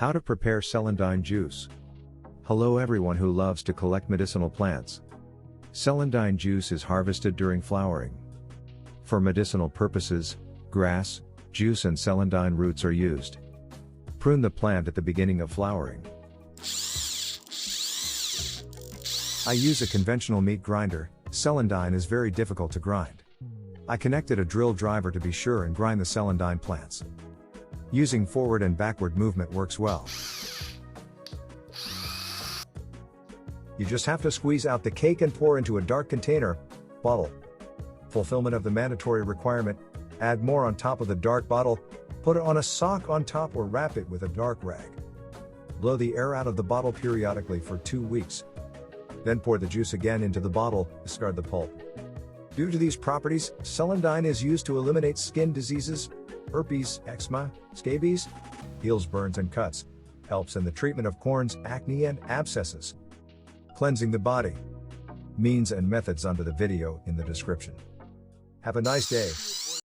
How to prepare celandine juice. Hello everyone who loves to collect medicinal plants. Celandine juice is harvested during flowering. For medicinal purposes, grass, juice and celandine roots are used. Prune the plant at the beginning of flowering. I use a conventional meat grinder. Celandine is very difficult to grind. I connected a drill driver to be sure and grind the celandine plants. Using forward and backward movement works well. You just have to squeeze out the cake and pour into a dark container, bottle. Fulfillment of the mandatory requirement: add more on top of the dark bottle, put it on a sock on top or wrap it with a dark rag. Blow the air out of the bottle periodically for 2 weeks. Then pour the juice again into the bottle, discard the pulp. Due to these properties, celandine is used to eliminate skin diseases, herpes, eczema, scabies, heals burns and cuts, helps in the treatment of corns, acne and abscesses. Cleansing the body. Means and methods under the video in the description. Have a nice day.